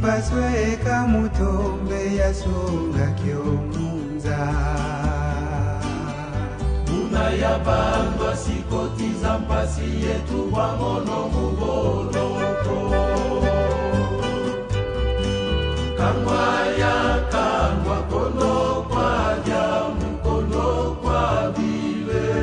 basweka mutombe yasunga kyomunza Muna ya bandwa sikotiza mpasi yetu wangono mugoloko Kangwa ya kangwa kono kwa jamu kono kwa vile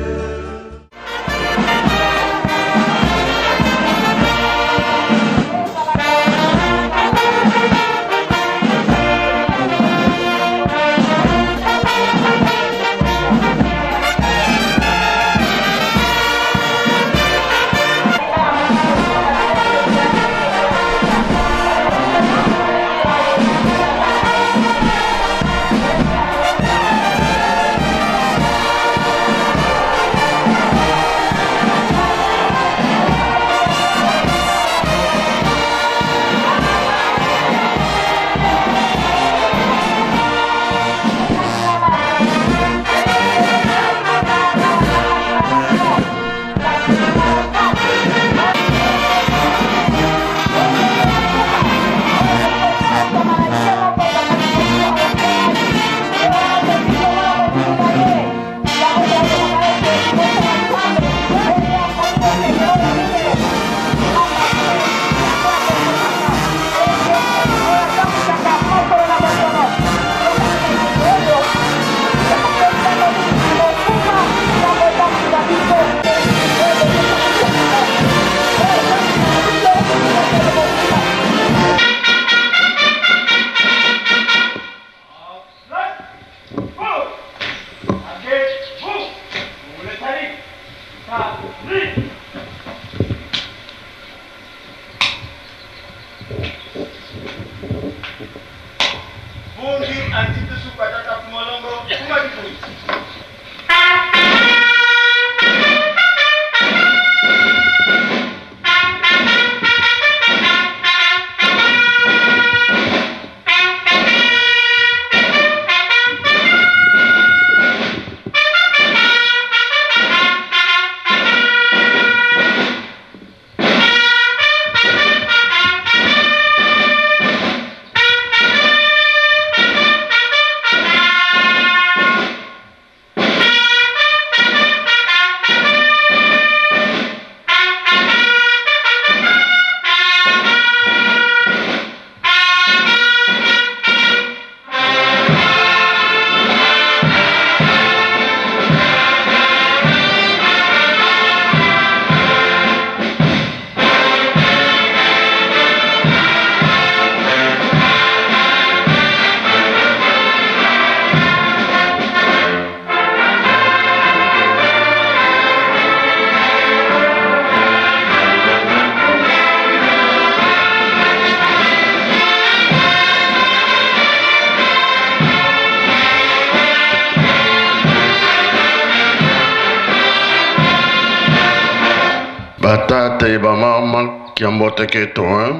Batata et mama qui ambote que toi.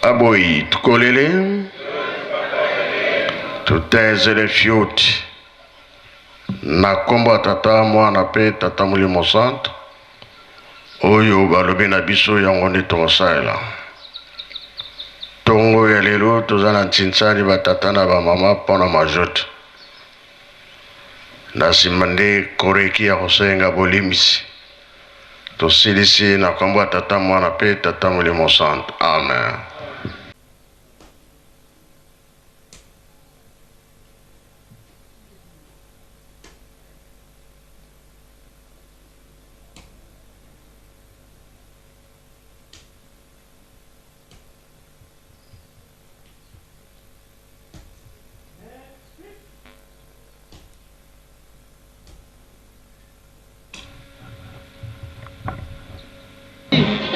Aboyi, tu kolele. Tu taise les fiotes. Na komba tata mwana pe tata mulimo sant. Oyo balobi na biso yango nde tosala. Tongo ya lelo tozala ntinsani batata na bamama mpona majote. Na simande koreki ya kosenga bolimbisi. Tosilisi na komba tata mwana pe tata mulimo sant. Amen.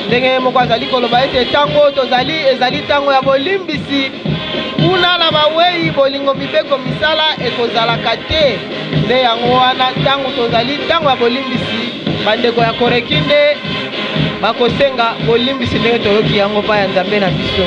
Ndenge moko azali koloba ete tango tozali ezali tango ya bolimbisi kuna na bawei bolingo mibeko misala ekozalaka te nde yango wana tango tozali tango ya bolimbisi bandeko ya koreki nde bakosenga bolimbisi ndenge toyoki yango pa ya Nzambe na biso.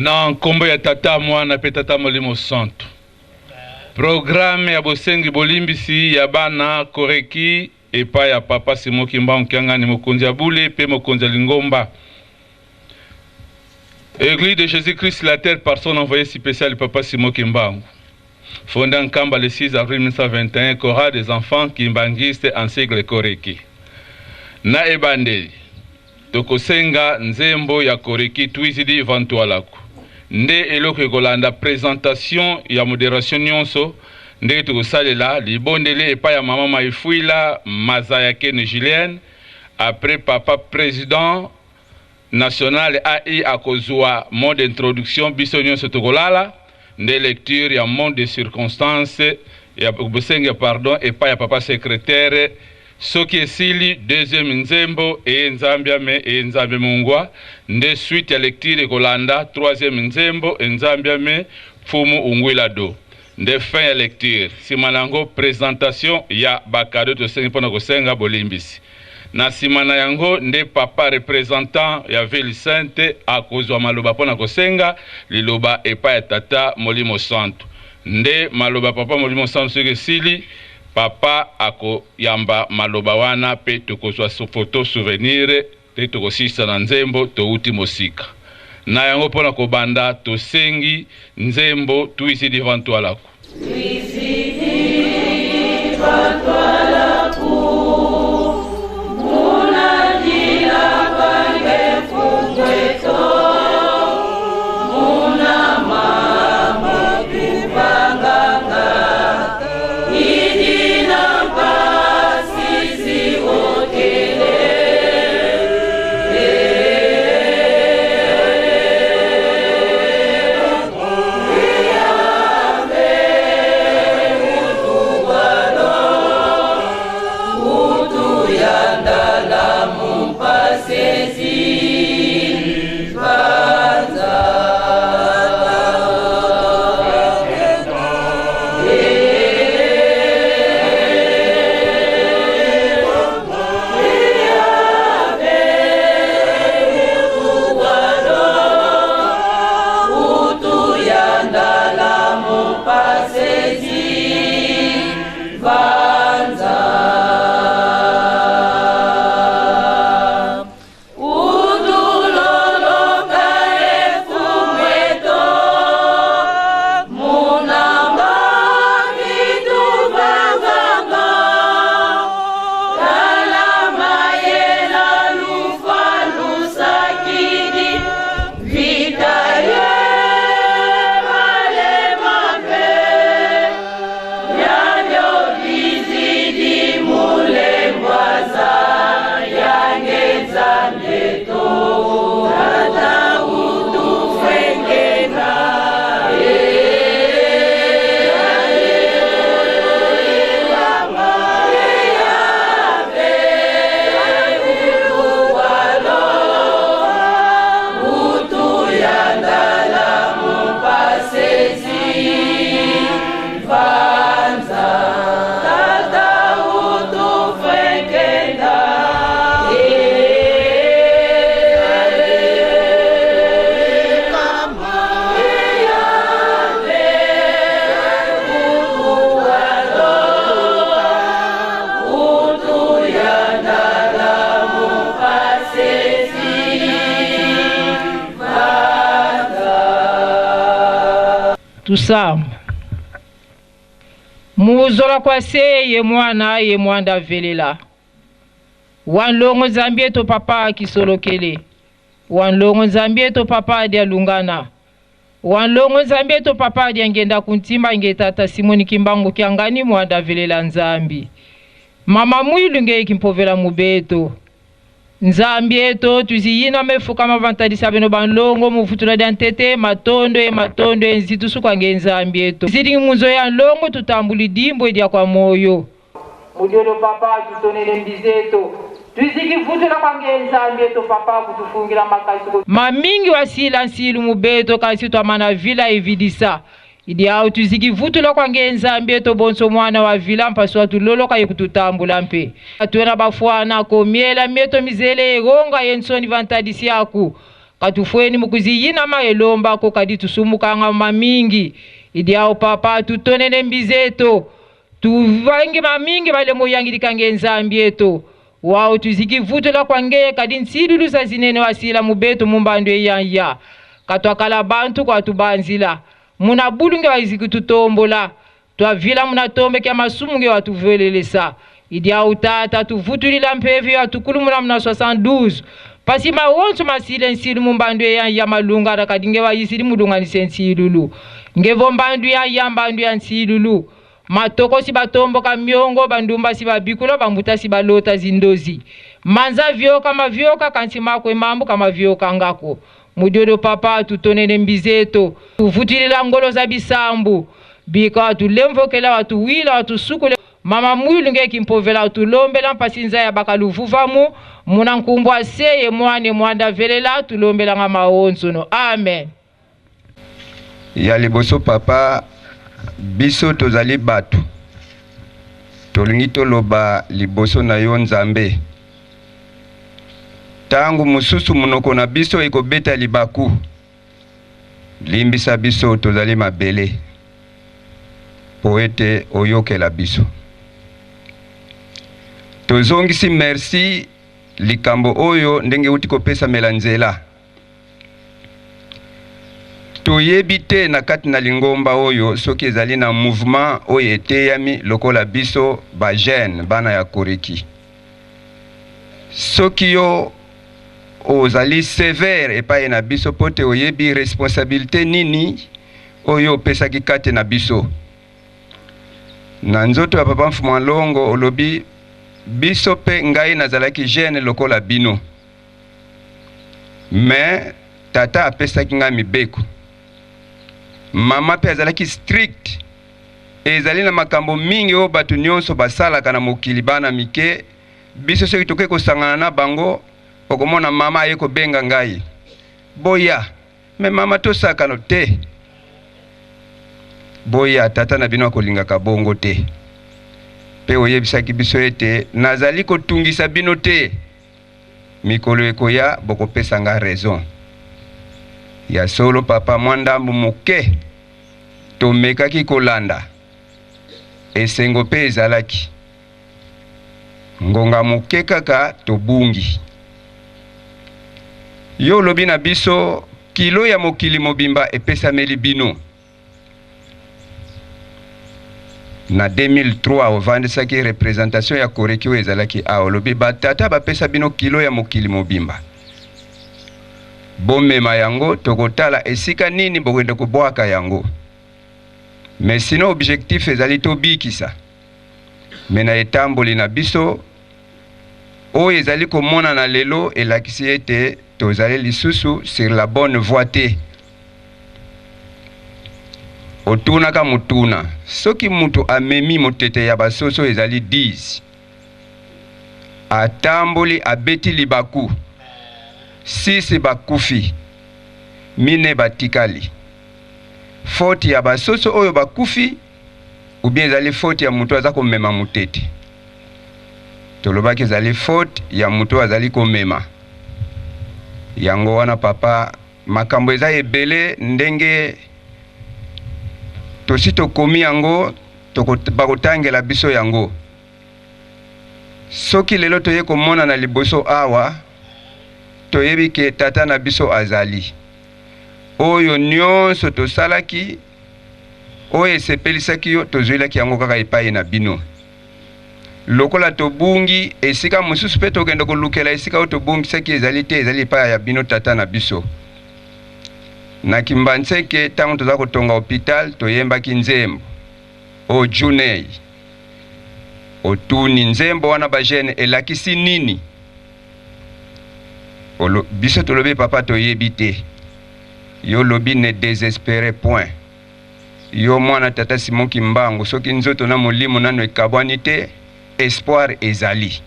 na nkombo ya tata mwana pe tata molimo santo. Programme ya bosengi bolimbisi ya bana koreki epa ya papa Simoki Mbangu Kiangani mokonzi ya bule pe mokonzi ya lingomba. Église de Jésus-Christ la terre par son envoyé spécial papa Simoki Mbangu. Fondé en Kamba le 6 avril 1921, Chorale des enfants kimbangistes en sigle koreki. Na ebandeli tokosenga nzembo ya koreki tuizidi vantualaku. Nde eloko ekolanda présentation ya modération nyonso nde tokosalela libondele epa ya mama Maifuila Mazaya Kene Julienne après papa président national AI akozwa mot d'introduction biso nyonso tokolala nde lecture ya mot de circonstance ya bosenga pardon epa ya papa secrétaire soki esili deuxième nzembo nzambia me nzambe mungwa nde suite ya lecture ekolanda troisième nzembo nzambia me fumu ungwila do nde fin ya lecture sima nango présentation ya bakado tosengi mpona kosenga bolimbisi na sima na yango nde papa représentant ya ville sainte akozwa maloba mpona kosenga liloba epa ya tata molimo santo nde maloba papa molimo santo soki esili papa ako yamba maloba wana pe tokozwa photo souvenir te tokosisa na nzembo touti mosika na yango pona kobanda tosengi nzembo tuisidi vantualaku Tusamba. Muzola kwa se ye mwanda velela. Wanlongo Zambie to papa kisolokele. Wanlongo Zambie to papa dia lungana. Wanlongo Zambie to papa dia ngenda kuntimba ngetata Simoni Kimbangu kiangani mwanda velela Nzambi. Mama mwilu nge kimpovela mubeto. Nzambi eto tuziyina mefuka mavantadisa beno banlongo mufutula dantete matondo enzitu suka nge Nzambi eto. Zidi munzo ya nlongo tutambuli dimbo edia kwa moyo. Mudiolo papa tutonele mbizeto. Tuziki futula kwa nge Nzambi eto papa kutufungira makasuko. Mamingi wasila nsilu mubeto kasi tuamana vila evidisa. Idi au tuziki vutula kwa nge Nzambi eto bonso mwana wa vila mpasu watu lolo kaya kututambula mpe. Atuena bafuana komiela mieto mizele egonga yensoni vantadisi yaku. Katufueni mukuzi yina maelomba ko kadi tusumuka nga mamingi. Idi au papa tutonene mbizeto. Tuvangi mamingi bale moyangilika nge Nzambi eto. Wao tuziki vutula kwa nge kadi nsidulu sa zinene wasila mubeto mumbandwe yanya. Katwakala bantu kwa tubanzila. Muna bulunge waziki tutombola. Tuavila muna tombe kia masumunge watuvelelesa. Idia utata tuvutulila mpevi watukulumuna muna 72. Pasi mawonsu masile nsilu mumbandwe ya malunga rakadinge wa yisili mudunga nisensilulu. Ngevo mbandu ya mbandu ya nsilulu. Matoko si batombo kamiongo bandumba si babikulo bambuta si balota zindozi. Manza vyoka mavyoka kansima kwe mambu kama vyoka ngako. Mudiodo papa tutonene mbizeto. Tuvutilila ngolo za bisambu. Bika watu lemvokela watu wila watu sukule. Mama mwilu nge kimpovela watu lombela mpasinza ya bakaluvuvamu. Muna nkumbwa seye mwanda velela tulombela nga maonsono. Amen. Ya liboso papa biso tozali batu. Tolingi toloba liboso na yo Nzambe. Tangu mususu munoko na biso ekobeta libaku. Limbisa biso tozali mabele. Poete oyoke la biso. Tozongisi merci likambo oyo ndenge uti kopesa melanzela. Toyebi te na kati na lingomba oyo soki ezali na mouvement oyo eteyami lokola biso ba jeune bana ya koreki. Soki yo ozali sévère epai na biso pote oyebi responsabilité nini oyo pesaki kate na biso. Na nzoto ya papa Mfuma Longo olobi biso pe ngai nazalaki jeune lokola bino. Mais tata apesaki nga mibeko. Mama pe azalaki strict. Ezali na makambo mingi o batu nyonso basalaka na mokili bana mike. Biso soki toke kosangana na bango okomona mama ayeko benga ngai. Boya. Me mama tosaka no te. Boya tata na bino akolinga kabongo te. Pe oyebisaki biso ete nazali kotungisa bino te. Mikolo ekoya boko pesa nga raison. Ya solo papa mwandambu moke tomekaki kolanda esengo pe ezalaki ngonga moke kaka tobungi yo lobi na biso kilo ya mokili mobimba epesameli bino na 2003 ovandisaki représentation ya koreki oyo ezalaki awa lobi batata bapesa bino kilo ya mokili mobimba bomema yango tokotala esika nini bokende kobwaka yango. Mais sinon objectif ezali tobikisa. Mena etamboli na biso oyo ezali komona na lelo elakisi ete tozali lisusu sur la bonne voie te. Otunaka mutuna soki mutu amemi motete ya basoso ezali 10 atamboli abeti libaku 6 bakufi mine batikali faute ya basoso oyo bakufi ou bien ezali faute ya mutu aza komema mutete tolobaki ezali faute ya mutu azali komema yango wana papa makambo eza ebele ndenge tosi tokomi yango bakotangela biso yango soki lelo toye komona na liboso awa toyebi ke tata na biso azali oyo nyonso tosalaki oyo esepelisaki yo tozwelaki yango kaka epai na bino. Lokola tobungi esika mosusu mpe tokende kolukela esika oyo tobungisaki ezali te, ezali epai ya bino tata na biso. Na Kimbanzeke ntango toza kotonga hôpital toyembaki nzembo o Junei otuni nzembo wana bajene elakisi nini. Biso tolobi papa toyebi te. Yo lobi ne désespérez point. Yo mwana tata Simon Kimbangu soki nzoto na molimo nano ekabwani te, espoir ezali.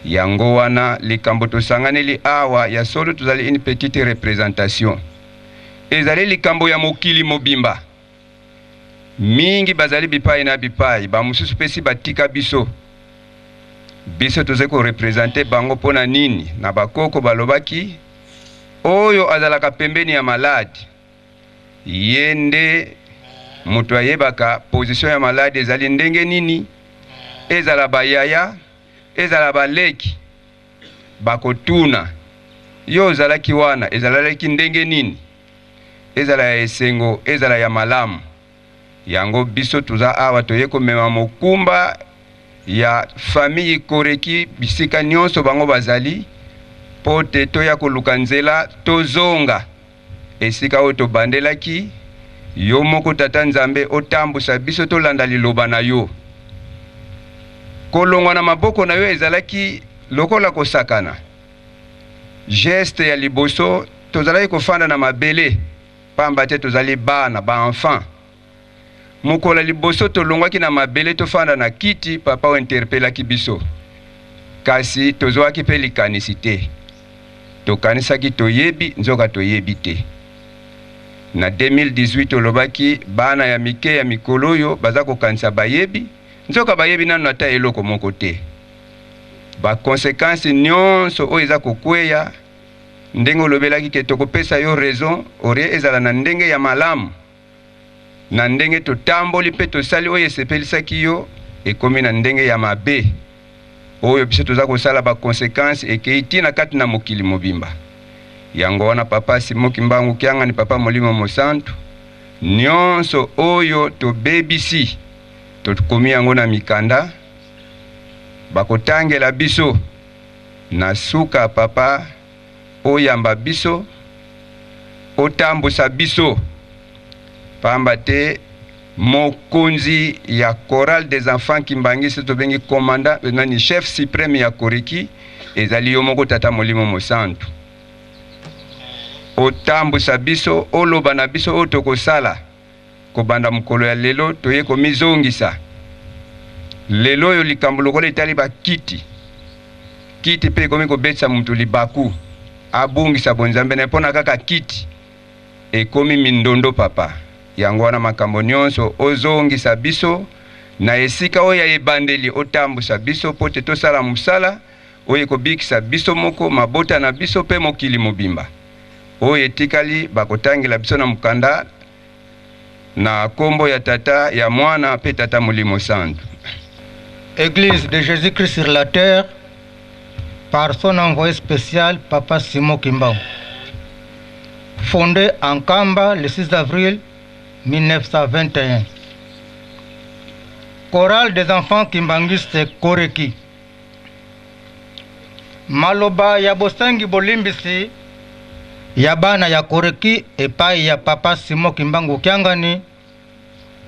Yango wana likambo tosanganeli awa ya solo tozali une petite représentation. Ezali likambo ya mokili mobimba. Mingi bazali bipai na bipai, ba mususu pesi batika biso. Biso toze ko représenter bango pona nini na bakoko balobaki oyo azalaka pembeni ya malade. Yende mutu ayebaka position ya malade ezali ndenge nini, ezala bayaya, ezala baleki, bakotuna yo ozalaki wana ezalaki ndenge nini, ezala ya esengo, ezala ya malamu. Yango biso tuza awa toye komema mokumba ya famille Koreki bisika nyonso bango bazali pote toya koluka nzela tozonga esika oyo tobandelaki. Yo moko tata Nzambe otambusa biso tolanda liloba na yo. Kolongwa na maboko na yo ezalaki lokola kosakana. Geste ya liboso tozalaki kofanda na mabele pamba te tozali bana ba enfant. Mukola liboso tolongwaki na mabele tofanda na kiti papa o interpelaki biso. Kasi tozwaki pe likanisi te. Tokanisaki toyebi nzoka toyebi te. Na 2018 olobaki bana ya mike ya mikolo yo baza kokanisa bayebi nzoka bayebi nanu ata eloko moko te. Ba conséquences nyonso oyo eza kokweya ndenge olobelaki ke tokopesa yo raison ore ezala na ndenge ya malamu. Na ndenge totamboli pe tosali oyo esepelisaki yo ekomi na ndenge ya mabe oyo biso toza kosala ba conséquences ekeiti na kati na mokili mobimba. Yango wana papa Simon Kimbangu Kyanga ni papa Molimo Mosantu nyonso oyo tobebisi tokomi yango na mikanda bakotangela biso na suka papa oyamba biso otambusa biso pamba te mokonzi ya chorale des enfants Kimbangisi tobengi commandant nani chef suprême ya Koreki ezali yo moko tata Molimo Mosantu. Otambusa biso oloba na biso otokosala kobanda mukolo ya lelo toye komizongisa. Lelo yo likambo lokola etali ba kiti pe komi kobetsa mutu libaku abungisa bonzambe na pona kaka kiti ekomi mindondo papa. Yango wana makambo nyonso ozongisa biso na esika oya ebandeli otambusa biso pote tosala musala oye kobikisa biso moko mabota na biso pe mokili mobimba oye etikali bakotangela biso na mukanda na kombo ya tata ya mwana pe tata Molimo Santu. Église de Jésus-Christ sur la terre par son envoyé spécial papa Simon Kimbangu, fondé en Kamba le 6 avril 1921. Chorale des enfants Kimbangistes Koreki. Maloba ya bosangi bolimbisi ya bana ya Koreki epai ya papa Simon Kimbangu Kyangani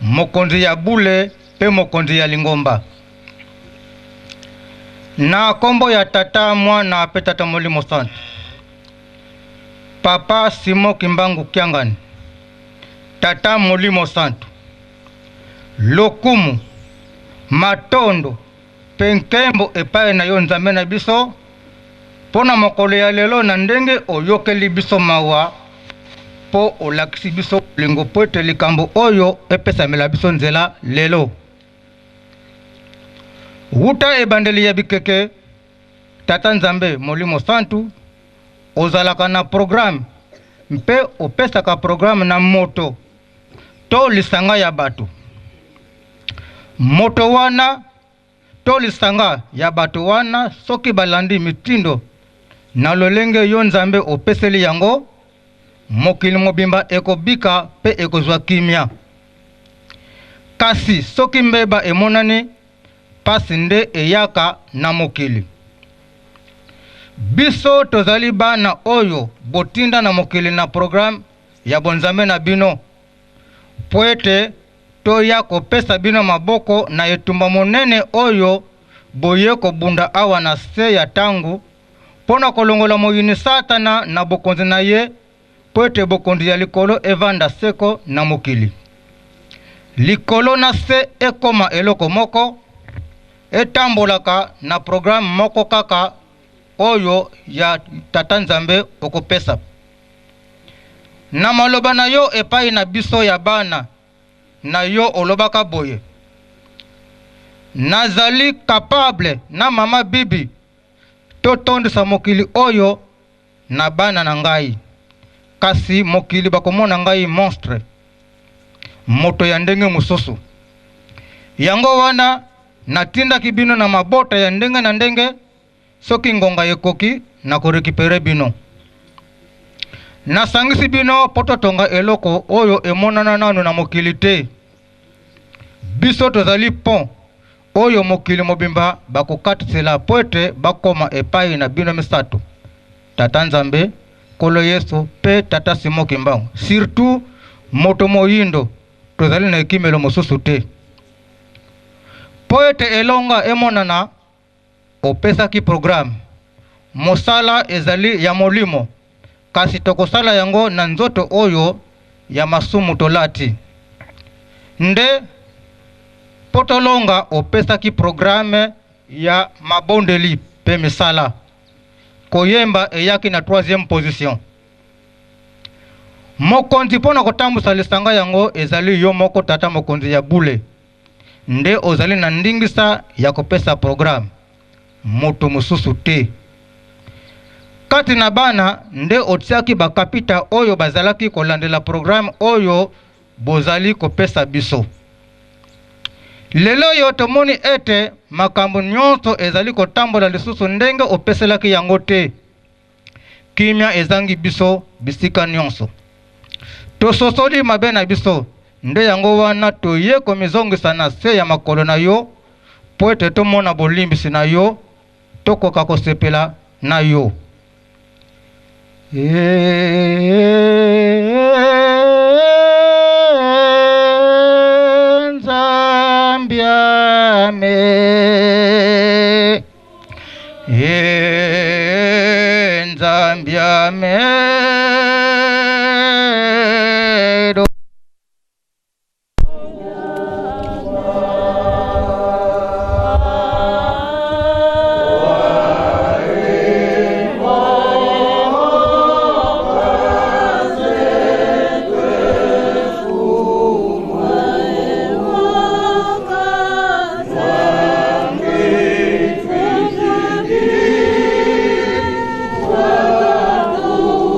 mokonzi ya bule pe mokonzi ya lingomba. Na kombo ya tata mwana pe tata Molimo Santu papa Simon Kimbangu Kyangani tata Molimo Santu lokumu matondo penkembo epai na yo Nzambe na biso pona mokolo ya lelo na ndenge oyokeli biso mawa po olakisi biso lingo po ete likambo oyo epesamela biso nzela lelo. Wuta ebandeli ya bikeke tata Nzambe Molimo Santu ozalaka na programme mpe opesaka programme na moto to lisanga ya bato. Moto wana to lisanga ya bato wana soki balandi mitindo na lolenge yo Nzambe opeseli yango mokili mobimba ekobika pe ekozwa kimia. kasi soki mbeba emonani pasi nde eyaka na mokili. Biso tozali bana oyo botinda na mokili na programme ya bonzambe na bino po ete toya kopesa bino maboko na etumba monene oyo boye kobunda awa na se ya tangu pona kolongola moyini satana na bokonzi na ye po ete bokonzi ya likolo evanda seko na mokili. Likolo na se ekoma eloko moko etambolaka na programme moko kaka oyo ya tata nzambe okopesa. Na maloba na yo epai na biso ya bana na yo olobaka boye: nazali capable na mama bibi totondisa mokili oyo na bana na ngai, kasi mokili bakomona ngai monstre, moto ya ndenge mosusu. Yango wana natindaki bino na mabota ya ndenge na ndenge, soki ngonga ekoki na korekipere bino. Nasangisi bino pototonga eloko oyo emonana nanu na mokili te. Biso tozali pont oyo mokili mobimba bakokatisela po ete bakoma epai na bino misato: tata nzambe, kolo Yesu pe tata Simo Kimbangu. Surtout moto moyindo tozali na ekimelo mosusu te. Po ete elonga emonana opesaki programme mosala ezali ya molimo, kasi tokosala yango na nzoto oyo ya masumu tolati. Nde potolonga opesaki programme ya mabondeli pe misala, koyemba eyaki na 3e position. Mokonzi pona kotambusa lisanga yango ezali yo moko tata mokonzi ya bule. Nde ozali na ndingisa ya kopesa programme, moto mosusu te. Kati na bana nde otiaki bakapita oyo bazalaki kolandela programme oyo bozali kopesa biso. Lelo yo tomoni ete makambo nyonso ezali kotambola lisusu ndenge opeselaki yango te. Kimia ezangi biso bisika nyonso. Tososoli mabe na biso, nde yango wana toye komizongisa na se ya makolo na yo po ete tomona bolimbisi na yo, tokoka kosepela na yo. Nzambiame, Nzambiame. Oh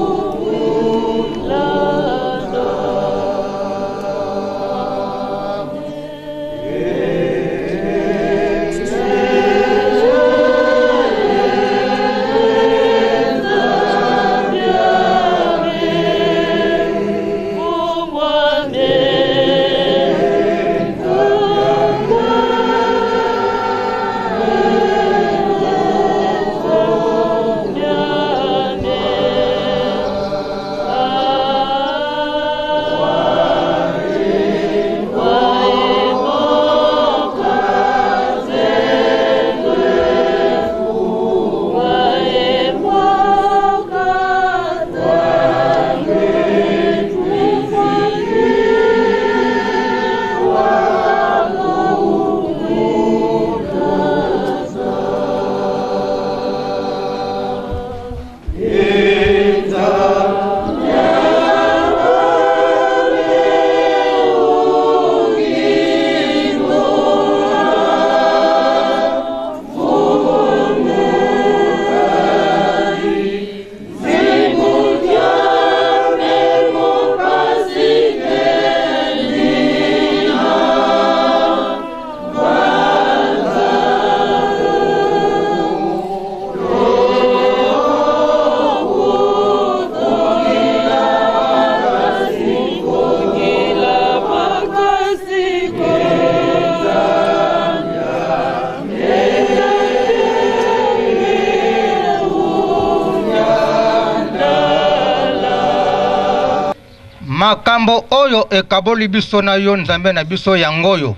makambo oyo ekaboli biso na yo nzambe na biso yangoyo.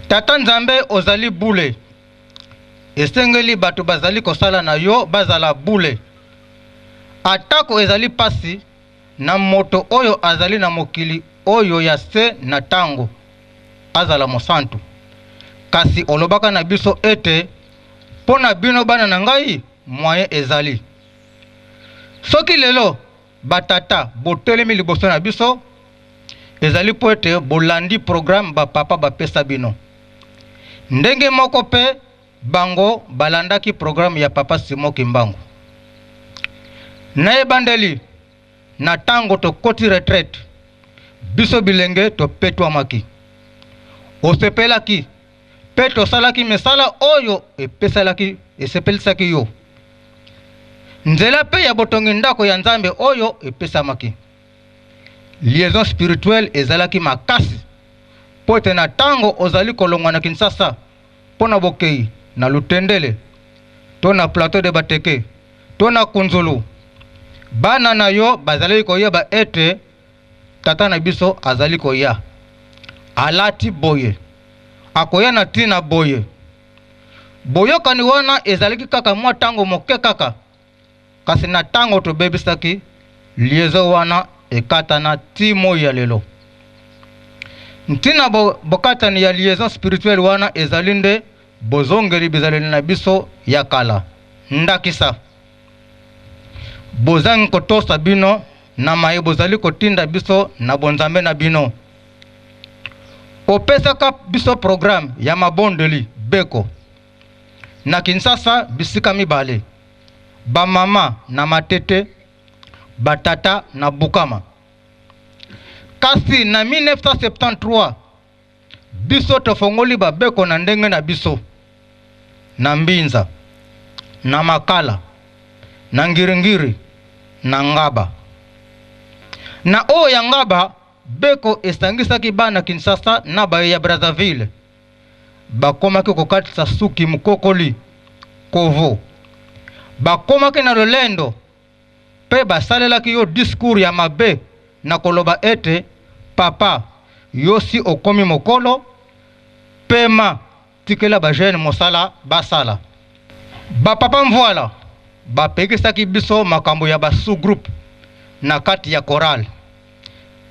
Tata nzambe ozali bule, esengeli bato bazali kosala na yo bazala bule. Atako ezali pasi na moto oyo azali na mokili oyo ya se na tango azala mosantu. Kasi olobaka na biso ete pona bino bana na ngai moyen ezali. Soki lelo batata botelemi liboso na biso ezali po ete bolandi programme bapapa bapesa bino. Ndenge moko pe bango balandaki programme ya papa Simon Kimbangu. Na ebandeli na tango to koti retraite biso bilenge to petwamaki. Osepelaki pe tosalaki misala oyo esepelisaki yo. Nzela pe ya botongi ndako ya nzambe oyo epesamaki. Liaison spirituelle ezalaki makasi. Pote na tango ozali kolongwa na Kinshasa pona bokei na Lutendele to na plateau de Bateke to na Kunzulu. Bana na yo bazali koyeba ete tata na biso azali koya. Alati boye. Akoya na tina boye. Boyokani wana ezalaki kaka mwa tango moke kaka. Kasi na tango to bebisaki liezo wana ekata na timo ya lelo. Ntina bokata ni ya liaison spirituelle wana ezalinde bozongeli bizaleli na biso ya kala. Ndakisa. Bozangi kotosa bino na maye bozali kotinda biso na bonzambe na bino. Opesaka biso programme ya mabondeli beko. Na Kinshasa bisika mibale. Ba mama na Matete, batata na Bukama. Kasi na 1973 biso tofongoli babeko na ndenge na biso. Na Mbinza, na Makala, na Ngiringiri, na Ngaba. Na o ya Ngaba beko esangisaki bana Kinshasa na baye ya Brazzaville. Bakomaki kokatisa suki mukokoli kovo. Bakomaki na lolendo pe basalelaki yo discours ya mabe na koloba ete papa yosi okomi mokolo pema tikela ba jeune mosala basala. Ba papa mvoila bapekisaki biso makambo ya ba sous-groupe na kati ya chorale.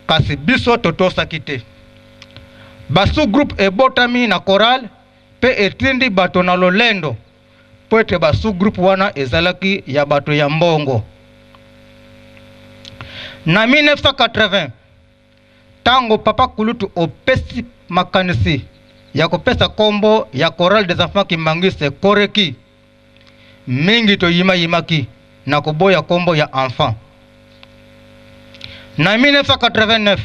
Kasi biso totosaki te. Ba sous-groupe ebotami na chorale pe etindi bato na lolendo. Poete ba sous-groupe wana ezalaki ya bato ya mbongo. Na 1980 tango papa Kulutu opesi makanisi ya kopesa kombo ya chorale des enfants Kimbangiste koreki. Mingi to yimaki na koboya kombo ya enfant. Na 1989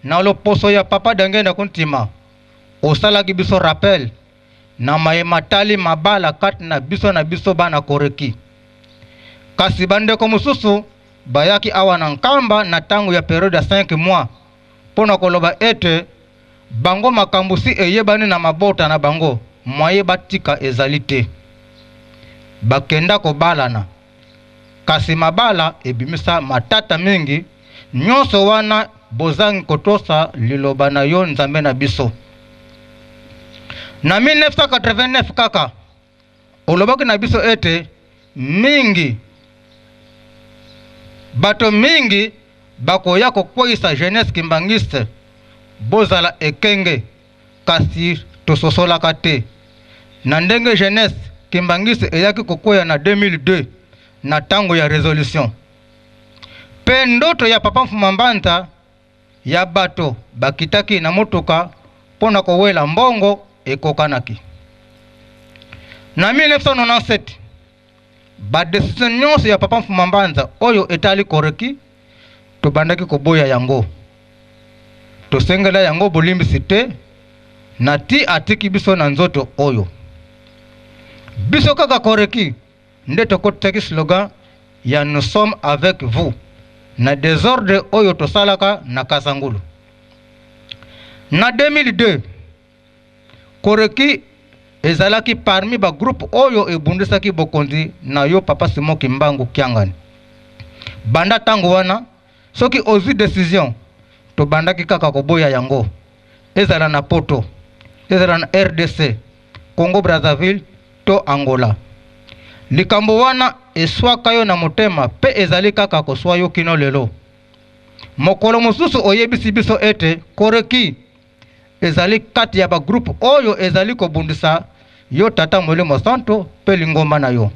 na loposo ya papa Dangenda Kuntima osalaki biso rappel na matali mabala kati na biso bana koreki. Kasi bandeko mususu bayaki awa na nkamba na tango ya periode ya 5 mois pona koloba ete bango makambusi eyebani na mabota na bango mwaye batika ezalite. Bakenda kobalana. Kasi mabala ebimisa matata mingi nyonso wana bozangi kotosa liloba na yo nzambe na biso. Na 1989 kaka olobaki na biso ete mingi bato mingi bakoya kokweyisa jeunesse Kimbangiste bozala ekenge kasi tososolaka te. Na ndenge jeunesse Kimbangiste eyaki kokweya na 2002 na tango ya resolution. Pe ndoto ya papa Mfumambanta ya bato bakitaki na motoka pona kowela mbongo ekokanaki. Na 1997 ba decision nyonso ya papa Mfumambanta oyo etali koreki tobandaki koboya yango. Tosengela yango bolimbisi te na ti atiki biso na nzoto oyo. Biso kaka koreki nde tokotaki slogan ya nous sommes avec vous na désordre oyo tosalaka na Kasangulu. Na 2002 koreki ezalaki parmi ba groupe oyo ebundisaki bokonzi na yo papa Simon Kimbangu Kiangani. Banda tango wana soki ozwi décision tobandaki kaka koboya yango ezala na poto ezala na RDC Congo Brazzaville to Angola likambo wana eswaka yo na motema pe ezali kaka koswa yo kino lelo mokolo mosusu oyebisi biso ete koreki ezali kati ya bagroupe oyo ezali kobundisa yo tata Molimo Santo pe lingomba na yo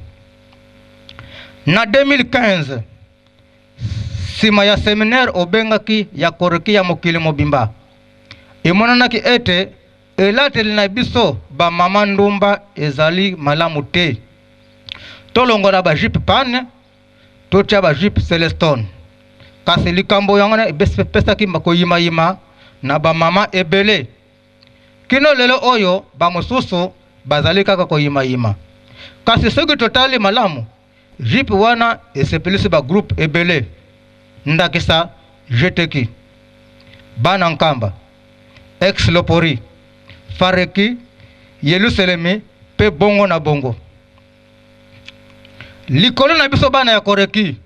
na 2015 sima ya seminaire obengaki ya koreki ya mokili mobimba emonanaki ete elateli na biso bamama ndumba ezali malamu te tolongola bajipe pane totya bajipe Celestone kasi likambo yango ebesaki koyimayima na bamama ebele kino lelo oyo bamosusu bazali kaka koyimayima kasi soki totali malamu jipe wana esepelisi bagroupe ebele ndakisa jeteki bana nkamba ex lopori fareki yeluselemi pe bongo na bongo likolo na biso bana ya koreki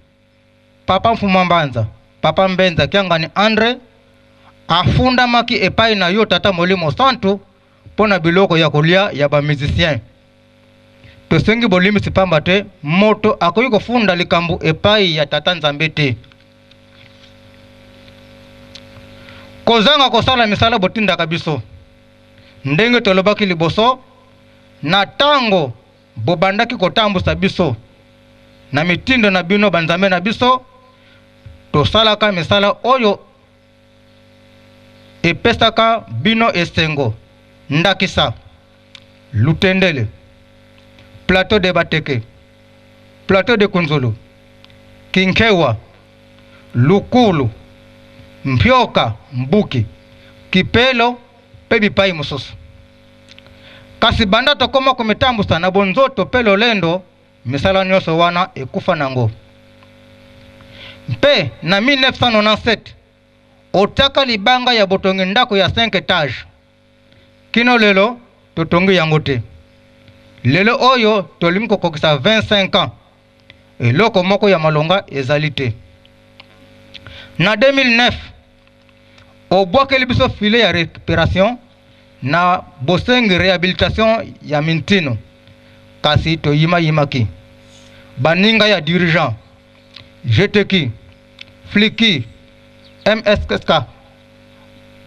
papa Mfuma Mbanza papa Mbenza kiangani Andre afundamaki epai na yo tata Molimo Santo pona biloko ya kolia ya ba musicien tosengi bolimisi pamba te moto akoyi kofunda likambo epai ya tata Nzambe te kozanga kosala misala botindaka biso ndenge tolobaki liboso na tango bobandaki kotambusa biso na mitindo na bino banzambe na biso tosalaka misala oyo epesaka bino esengo ndakisa Lutendele plateau de Bateke plateau de Kunzulu Kinkewa Lukulu Mpyoka Mbuki Kipelo pe bipai mosusu kasi banda tokoma komitambusa na bonzoto pe lolendo misala nyonso wana ekufa nango mpe na 1997 otaka libanga ya botongi ndako ya 5 etage kino lelo totongi yango te lelo oyo tolimi kokokisa 25 ans eloko moko ya malonga ezali te na 2009 obwakeli biso file ya récupération na bosengi réhabilitation ya mintino kasi toyimayimaki baninga ya dirigeant jeteki fliki MSK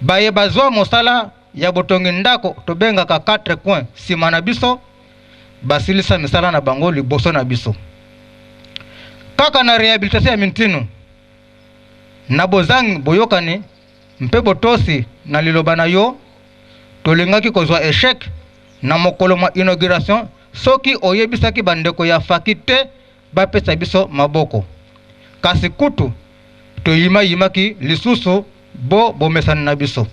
baye bazwa mosala ya botongi ndako tobengaka 4 coins sima na biso basilisa misala na bango liboso na biso kaka na réhabilitation ya mintino na bozangi boyokani mpe botosi na liloba na yo tolingaki kozwa échec na mokolo ma inauguration soki oyebisaki bandeko ya fakite bapesa biso maboko kasi kutu toyimayimaki lisusu bomesani na biso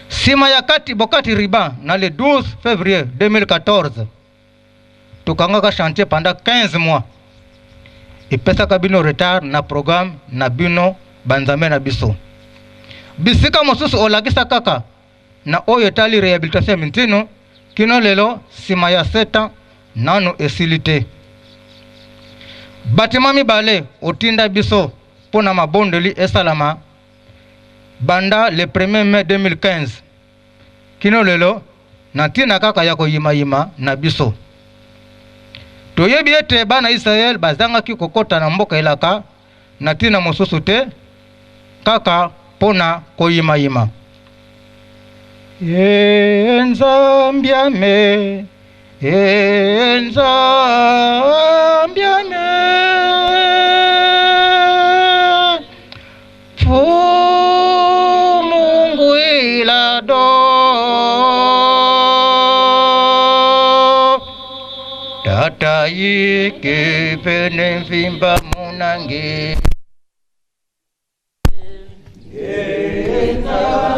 sima ya bokati riba na le 12 février 2014 tokangaka chantier pendant 15 mois epesaka bino retard na programme na bino banzambe na biso bisika mosusu olakisa kaka na oyo etali réhabilitation ya mintino kino lelo sima ya 7 ans nano esili te batima mibale otinda biso pona mabondeli esalama banda le 1er mai 2015 kino lelo na ntina kaka ya koyimayima na biso toyebi ete bana Israel bazangaki kokota na mboka elaka na ntina mosusu te kaka pona koyimayima Nzambiame fu Mungu ilado tata yike pene vimba munange Eza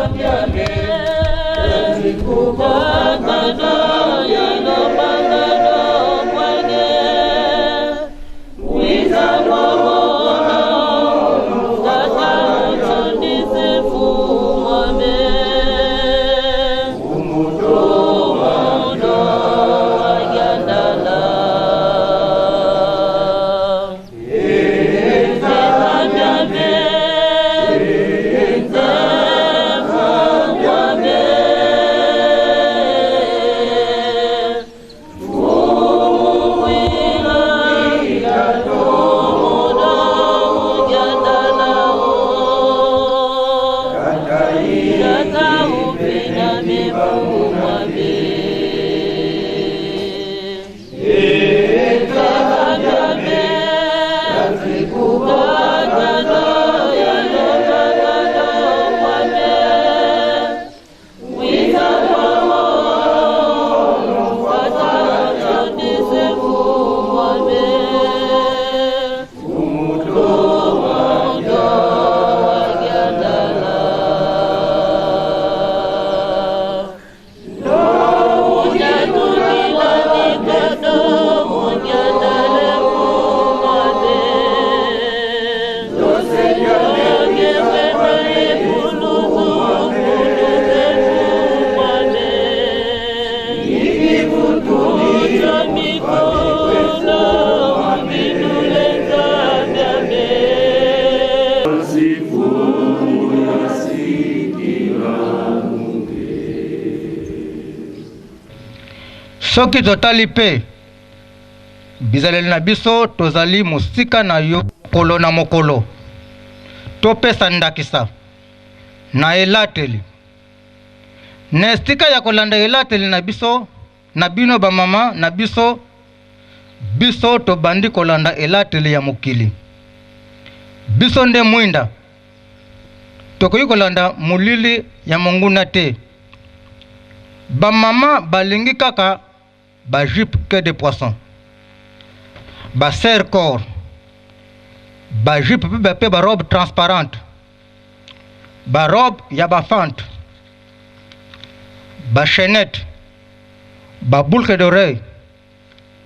soki totali mpe bizaleli na biso tozali mosika na yo mokolo na mokolo topesa ndakisa na elateli na esika ya kolanda elateli na biso na bino bamama na biso tobandi kolanda elateli ya mokili biso nde mwinda tokoki kolanda molili ya monguna te bamama balingi kaka bajupe que de poisson baserre corps bajupe mpe barobe transparente barobe ya bafante bachenette baboucle d'oreille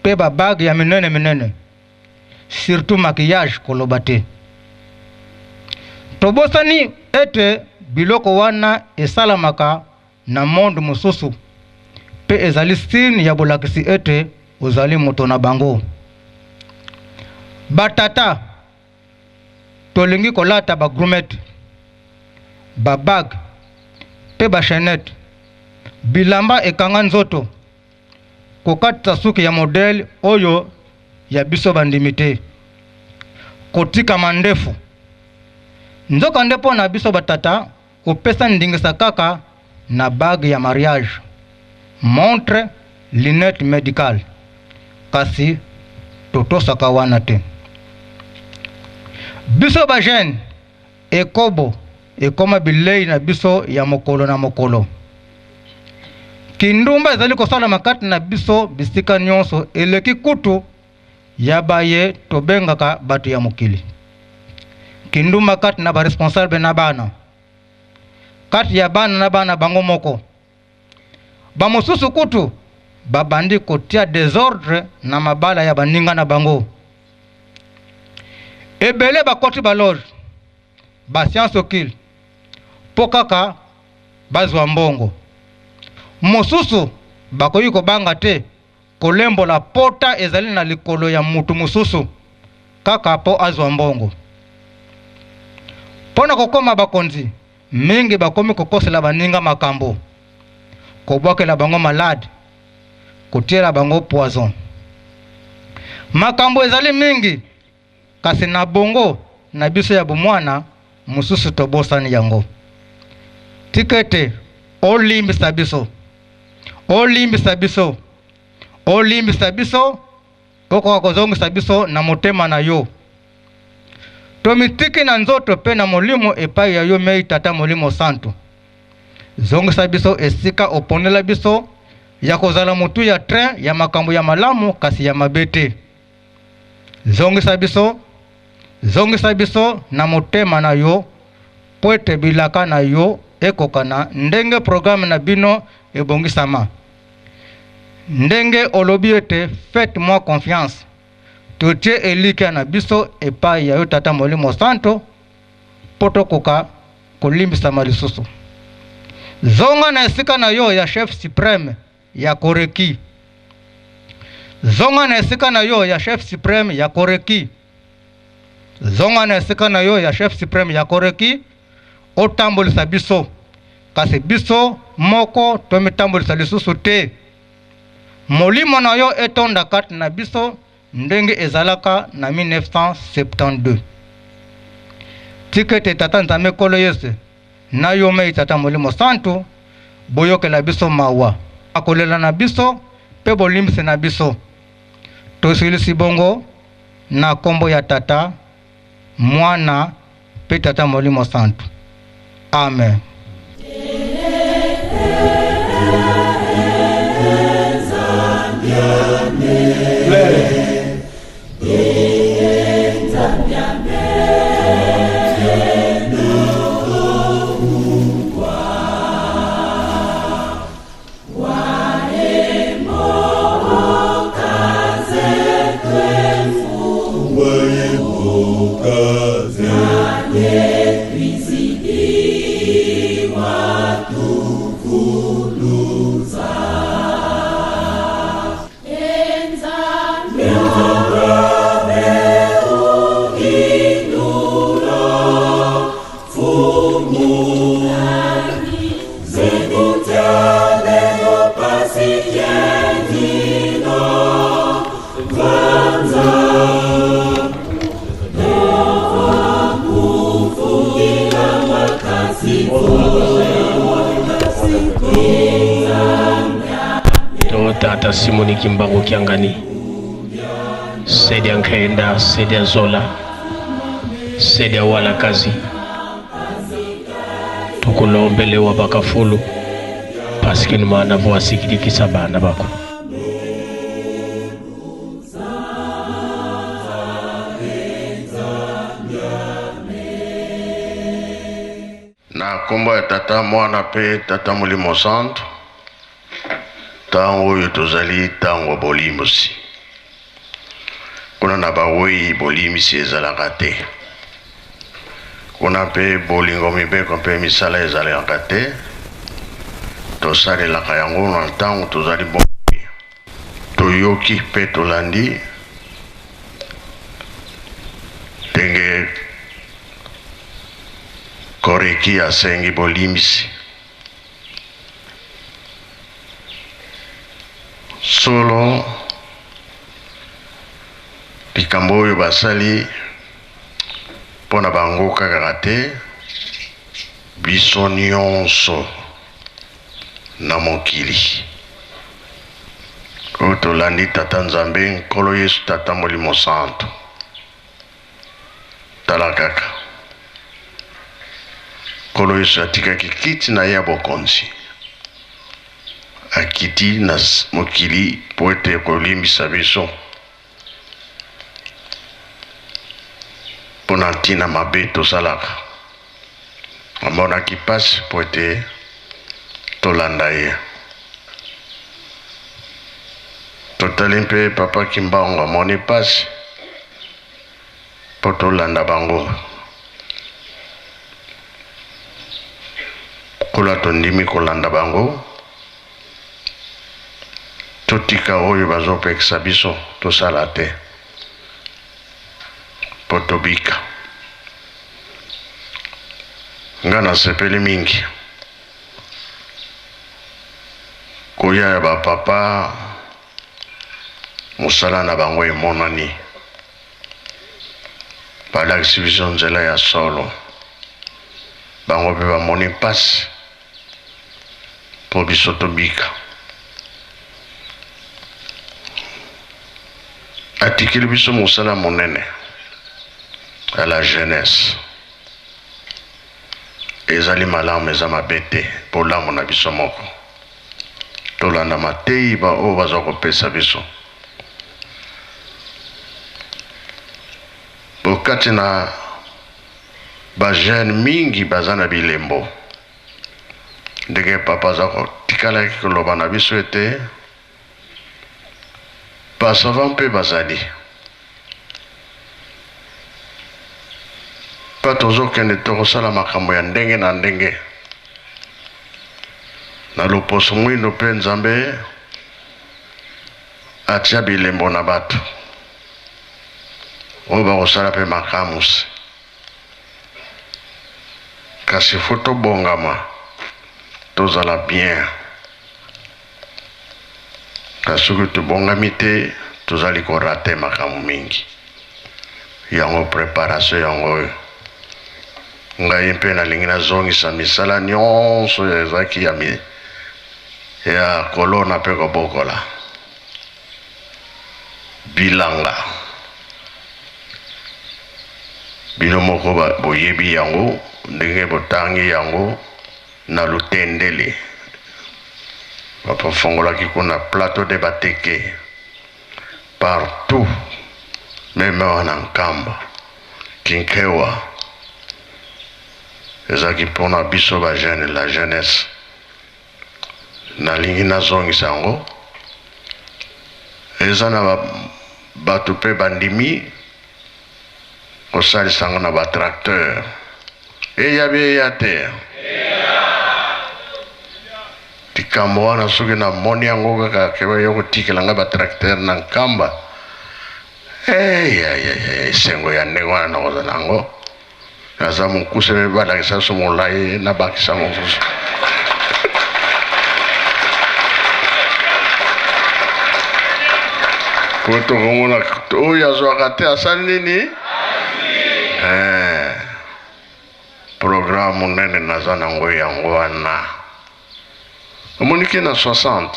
mpe babague ya minene surtout maquillage koloba te tobosani ete biloko wana esalamaka na monde mosusu mpe ezali sine ya bolakisi ete ozali moto na bango batata tolingi kolata bagrumete babague mpe bachenette bilamba ekanga nzoto kokatisa suki ya modele oyo ya biso bandimi te kotika mandefu nzoka nde mpo na biso batata opesa ndingisa kaka na bague ya mariage montre lunette médicale kasi totosaka wana te biso bajene ekobo ekoma bilei na biso ya mokolo na mokolo kindumba ezali kosalama kati na biso bisika nyonso eleki kutu ya baye tobengaka bato ya mokili kindumba kati na baresponsable na bana kati ya bana na bana bango moko bamosusu kutu babandi kotia désordre na mabala ya baninga na bango ebele bakoti baloge basianse okile mpo kaka bazwa mbongo mosusu bakoki kobanga te kolembola pota ezali na likolo ya mutu mosusu kaka mpo azwa mbongo mpo na kokoma bakonzi mingi bakomi kokosela baninga makambo kobwakela bango malade kotiela bango poison makambo ezali mingi kasi na bongo na biso ya bomwana mosusu tobosani yango tikete olimbisa biso okoka kozongisa biso na motema na yo tomitiki na nzoto mpe na molimo epai ya yo mei tata molimo santo zongisa biso esika oponela biso ya kozala motu ya train ya makambo ya malamu kasi ya mabe te zongisa biso na motema na yo po ete bilaka na yo ekokana ndenge programme na bino ebongisama ndenge olobi ete faites-moi confiance totie elika na biso epai ya yo tata molimo santo po tokoka kolimbisama lisusu zonga na esika na yo ya chef supreme ya koreki zonga na esika na yo ya chef supreme ya koreki zonga na esika na yo ya chef supreme ya koreki otambolisa biso kasi biso moko tomitambolisa lisusu te molimo na yo etonda kati na biso ndenge ezalaka na 1972 tikete tata nzambe kolo yese na yo mei tata molimo santo boyokela biso mawa akolela na biso pe bolimbisi na biso tosilisi bongo na kombo ya tata mwana pe tata molimo santo amen. Kaze to tata Simoni Kimbangu Kiangani Sedi Ankaenda Sedi Zola Sedi Wala Kazi tukulombele wa bakafulu paski numa vo asikidikisa bana bako na kombo ya tata mwana pe tata Molimo Santo tango oyo tozali tango bolimisi kuna na bawei bolimisi ezalaka te kuna mpe bolingo mibeko mpe misala ezalaka te tosalelaka yango na ntango tozali bongi toyoki mpe tolandi ndenge koreki asengi bolimisi solo likambo oyo basali mpona bango kaka te biso nyonso na mokili oyo tolandi tata Nzambe Nkolo Yesu tata Molimo Santo tala kaka Nkolo Yesu atikaki kiti na ye ya bokonzi akiti na mokili po ete kolimbisa biso mpona ntina mabe tosalaka amonaki pasi po ete tolanda ye totali mpe papa Kimbangu amoni pasi po tolanda bango kola tondimi kolanda bango totika oyo bazopekisa biso tosala te po tobika nga nasepeli mingi koya ya bapapa mosala na bango emonani balakisi biso nzela ya solo bango mpe bamoni mpasi po biso tobika atikeli biso mosala monene à la jeunesse ezali malamu eza mabe te mpo lamu na biso moko tolanda matei oyo baza kopesa biso bokati na bajeune mingi baza na bilembo ndenge papa aza kotikalaki koloba na biso ete basava mpe bazali pa tozokende tokosala makambo ya ndenge na ndenge na loposo mwindo mpe Nzambe atia bilembo na bato oyo bakosala mpe makamusi kasi fo tobongama tozala bien kasi soki tobongami te tozali korate makambo mingi yango préparation yango oyo ngai mpe nalingi nazongisa misala nyonso ezalaki ya kolona mpe kobokola bilanga bino moko boyebi yango ndenge botangi yango na lutendele bapafongolaki kuna plateau de bateke partout meme wana Nkamba Kinkewa ezalaki mpona biso bajeune la jeunesse nalingi nazongisa yango eza na bato mpe bandimi kosalisa yango na batracteur eyabi eya te likambo wana soki namoni yango kaka keba yo kotikela nga batracteur na Nkamba esengo ya ndenge wana nakozala yango naza mokuse mpe balakisa so molai nabakisa mosusu po tokomona oyo azwaka te asali nini programme fungula munene naza nango yango wana omoniki na 60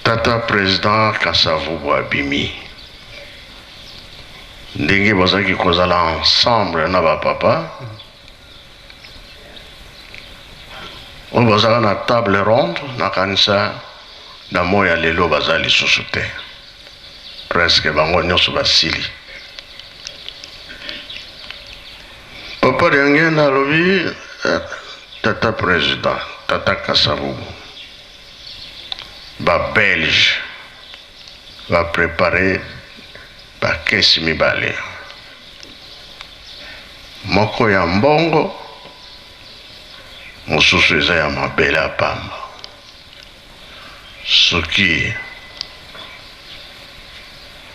tata président Kasavubu abimi ndenge bazaki kozala ensemble na bapapa oyo bazala na table ronde nakanisa na moya lelo baza lisusu te presque bango nyonso basili papa yange nalobi tata président tata Kasavubu Belge va préparer bakesi mibale moko ya mbongo mosusu eza ya mabele ya pamba soki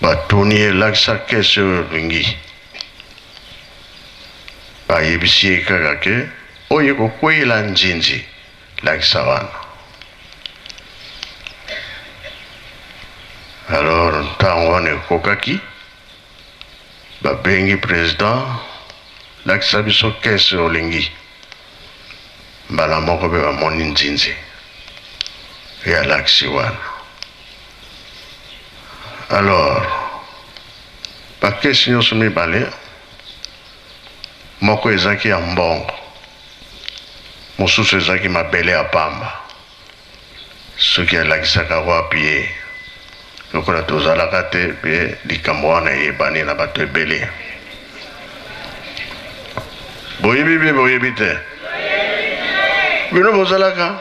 batuni elakisa kesi oyo olingi bayebisi ye kaka ke oyo ekokweyela nzinzi lakisa wana alors ntango wana ekokaki babengi président lakisa biso kesi olingi mbala moko mpe bamoni nzinzi ya lakisi wana alors bakesi nyonso mibale moko ezaki ya mbongo mosusu ezaki mabele ya pamba soki alakisaka wapi ye lokola tozalaka te mpe likambo wana eyebani na bato ebele boyebi mpe boyebi te bino bozalaka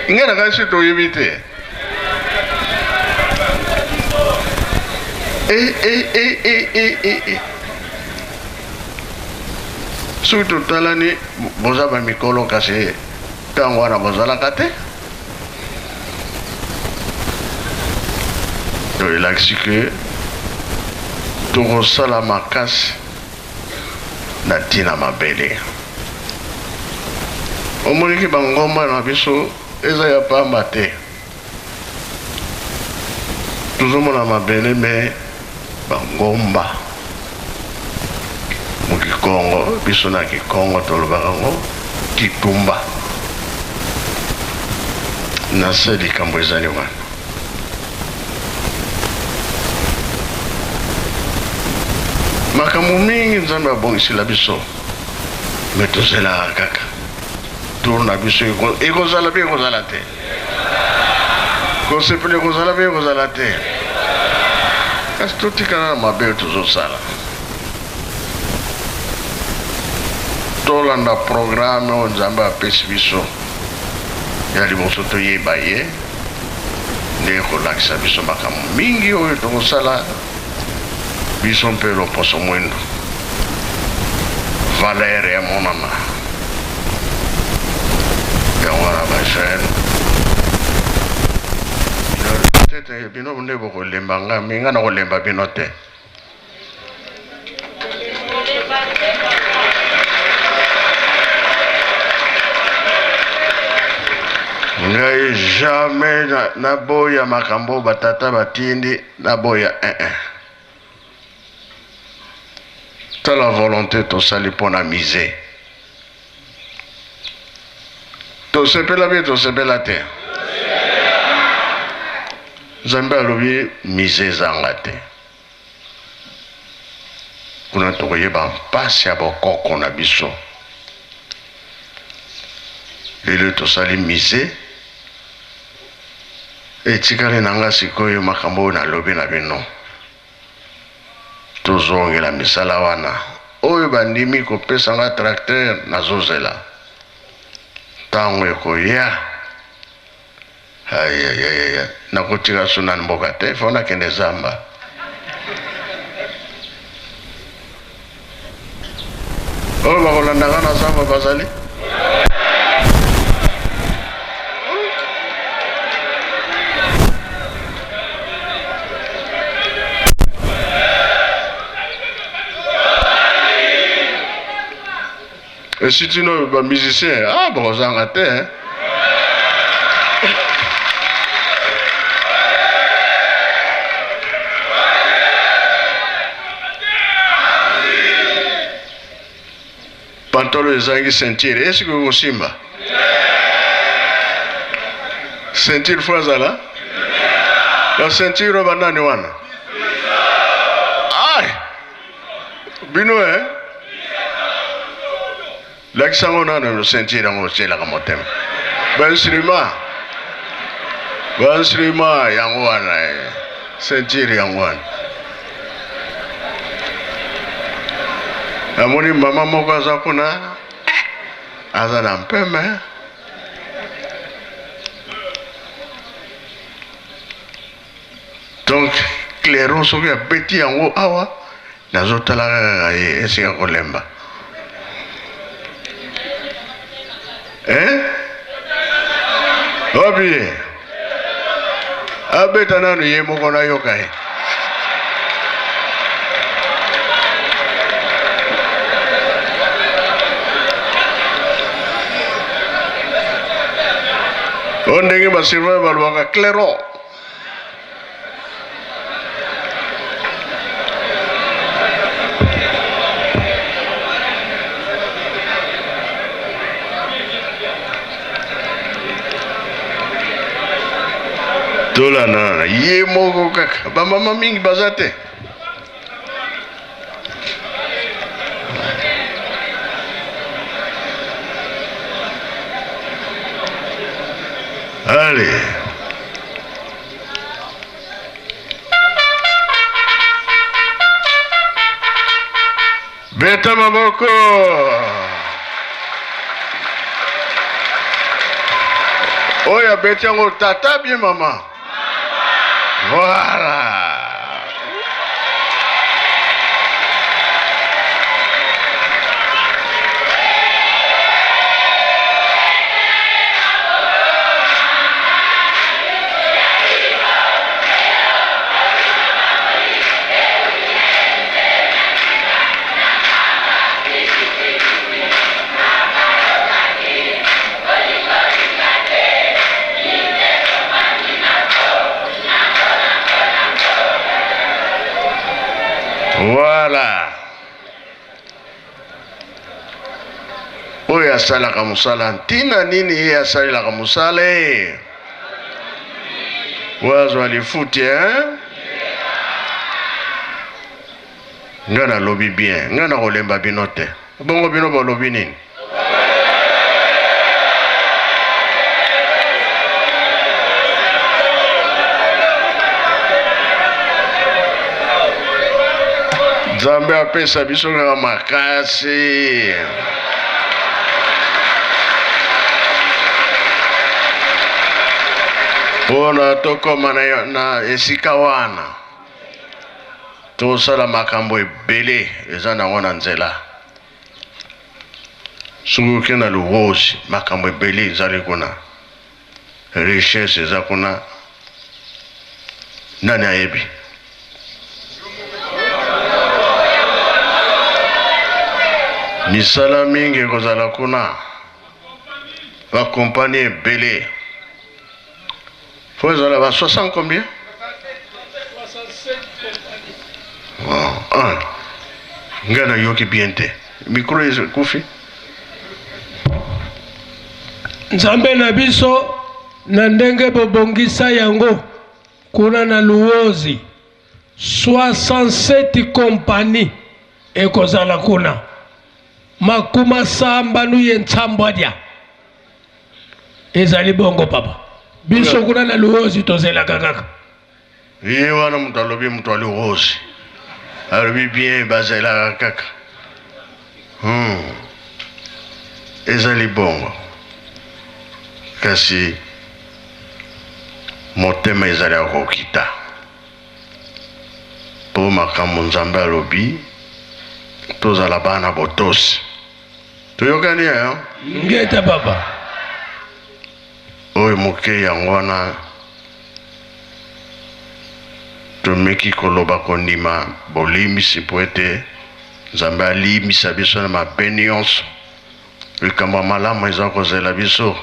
inge na kasi toyebi te soki totalani boza bamikolo kasi ntango wana bozalaka te to elakisi ke tokosala makasi na ntina mabele omoniki bangomba na biso eza ya pamba te tozomona mabele me bangomba mokikongo biso na kikongo tolobaka ngo kitumba na se likambo ezali wana makambo mingi nzambe abongisela biso me tozelaka kaka tour na biso ekozala mpe ekozala te kosepela ekozala mpe ekozala te kasi totikana na mabe oyo tozosala tolanda programe oyo nzambe apesi biso ya liboso toyeba ye nde kolakisa biso makambo mingi oyo tokosala biso mpe loposo mwendo valere ya monana yango wana bajeune tete bino nde bokolemba nga minga na kolemba bino te ngai jamais naboya makambo batata batindi naboya tala volonté tosali mpona mise tosepela mpe tosepela te nzambe alobi mise ezanga te kuna tokoyeba mpasi ya bokoko na biso lelo tosali mise etikali na nga sikoyo makambo oyo nalobi na bino tozongela misala wana oyo bandimi kopesa nga tracteur nazozela ntango ekoya ayayaya nakotika so na mboka te fo nakende zamba oyo bakolandanga na zamba bazali et si tu n'es pas musicien, ah bon, vous en ratez, hein? Pantolo ezangi ceinture. Est-ce que vous simba? Ceinture fazala? La ceinture banani wana? Ay! Bino Laksango nano ceinture ngo chela kamotem. Bansrima yango wana ceinture yango wana. Amoni mama moko aza kuna aza na mpeme donc clairon soki abeti yango awa nazotala kaka ye esika kolemba obi abeta nanu ye moko nayoka ye ondenge basirva balwaka clairon tola na ye moko kaka bamama mingi baza te allez beta maboko oya beti yango tata bien mama. Voilà. Voilà. Oya sala kamusala ntina nini ya sala kamusala wazo alifuti ngana lobi bien ngana kolemba binote bongo bino ba lobi nini Zambe apesa biso nga makasi. Pona tokoma na esika wana. Tosala makambo ebele eza nango na nzela. Soki na luwozi makambo ebele ezali kuna. Richesse eza kuna. Nani ayebi? Misala mingi kozala kuna va compagnie belé faut ezala va 60 combien 67 compagnie ngana yoki biente micro est kufi Nzambe na biso na ndenge bobongisa yango kuna na luozi 67 compagnie ekozala kuna makuma samba nuye ntambwadia ezali bongo papa biso kuna na luozi tozela kaka ye wana mutalobi mutali luozi alobi bien bazela kaka ezali bongo kasi motema ezali akokita po makambo Nzambe alobi tozala bana botosi toyokani ngeta baba oyo moke yango wana tomeki koloba kondima bolimisi po ete Nzambe alimisa biso na mabe nyonso likambo malamu eza kozela biso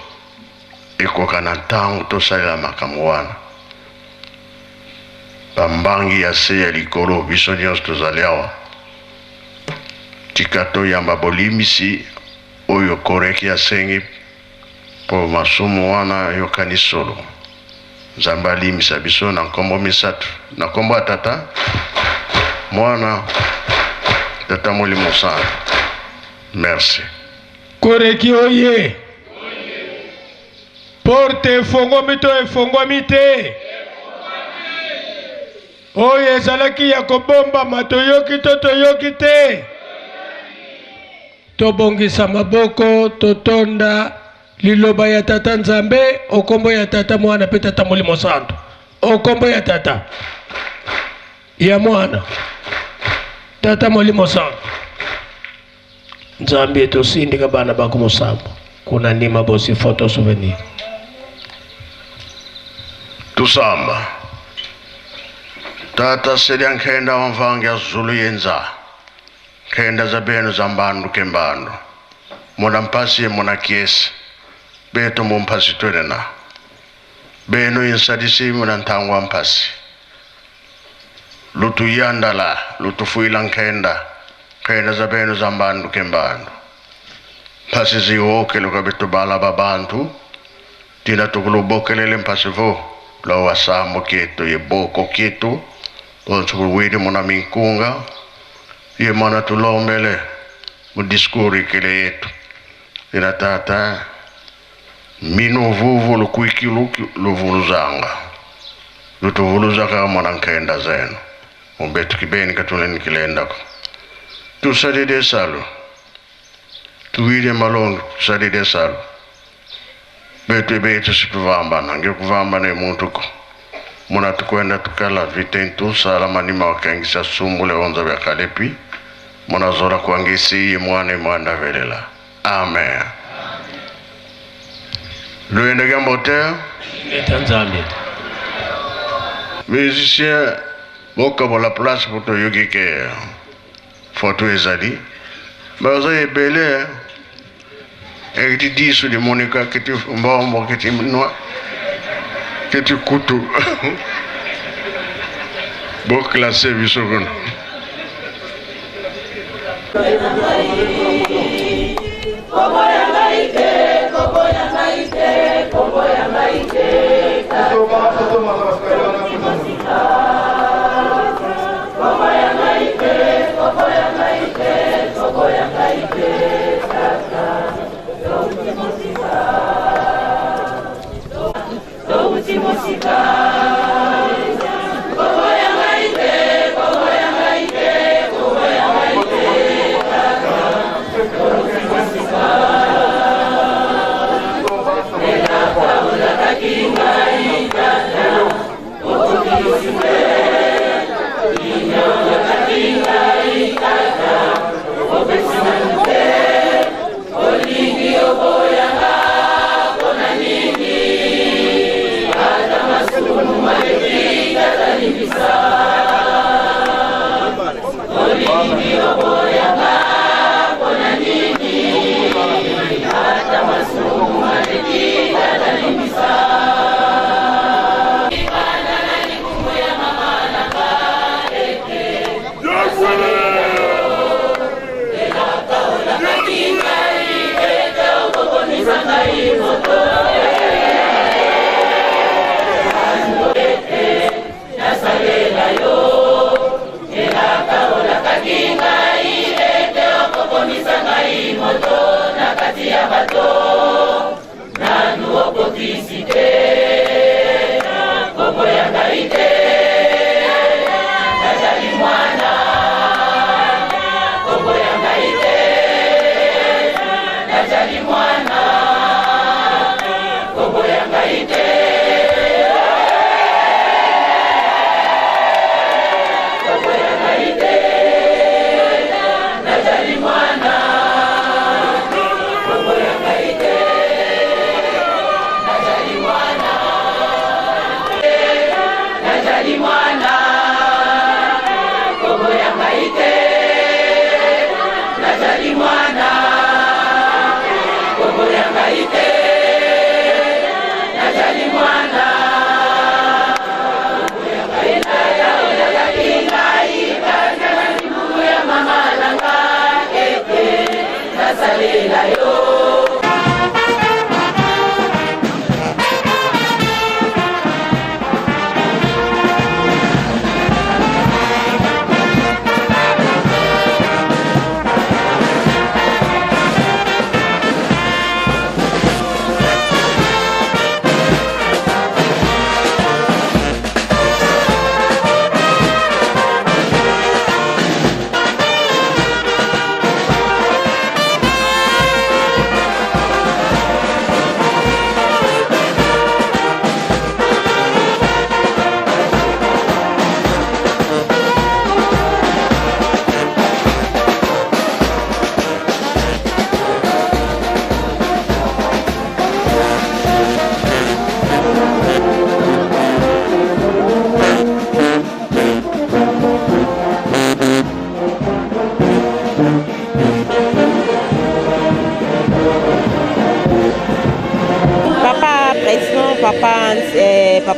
ekoka na ntango tosalela makambo wana bambangi ya se ya likolo biso nyonso tozali awa tika toyamba bolimisi oyo koreki asengi po masumu wana yo kanisolo. Nzambe alimisa biso na nkombo misatu, na nkombo ya Tata, Mwana, Tata Molimo Santu. Merci. Koreki oye. Porte efongwami to efongwami te. Oyo ezalaki ya kobomba toyoki to toyoki te. Tobongisa maboko totonda liloba ya Tata Nzambe okombo ya Tata Mwana pe Tata Molimo Santu. Okombo ya Tata ya Mwana Tata Molimo Santu. Nzambe tosindika bana bako musambo kuna nima bosi photo souvenir. Tusamba Tata sedia nkenda wamvangia zulu yenza kenda za benu za mbandu kembando mona mpasi mona kiesi beto mumpasi twenena benu insadisi mona ntangwa mpasi lutu yandala lutu fuila nkenda kenda za benu za mbandu kembando mpasi ziwoke luka betu bala babantu tina tukulubokelele mpasi vo la wasambo keto ye boko keto wede mona minkunga ye mana tulombele mu diskuri kele yetu ina Tata mino vuvu lukwiki luvuluzanga lutuvuluzaka mona nkenda zenu umbetu kibeni katuleni kilendako tusadide salu tuwide malongo tusadide salu betu situvamba nange kuvamba ne mutuko muna tukwenda tukala vitentu sala manima wakangisa sumbule onza vya kalepi muna zora kuangisi mwane mwanda velela. Amen. Luende gambote Tanzania musicien boka bola place pour to yogi ke photo ezali baza ebele ekiti disu di Monica kiti mbombo kiti noa kiti kutu bo classé biso kono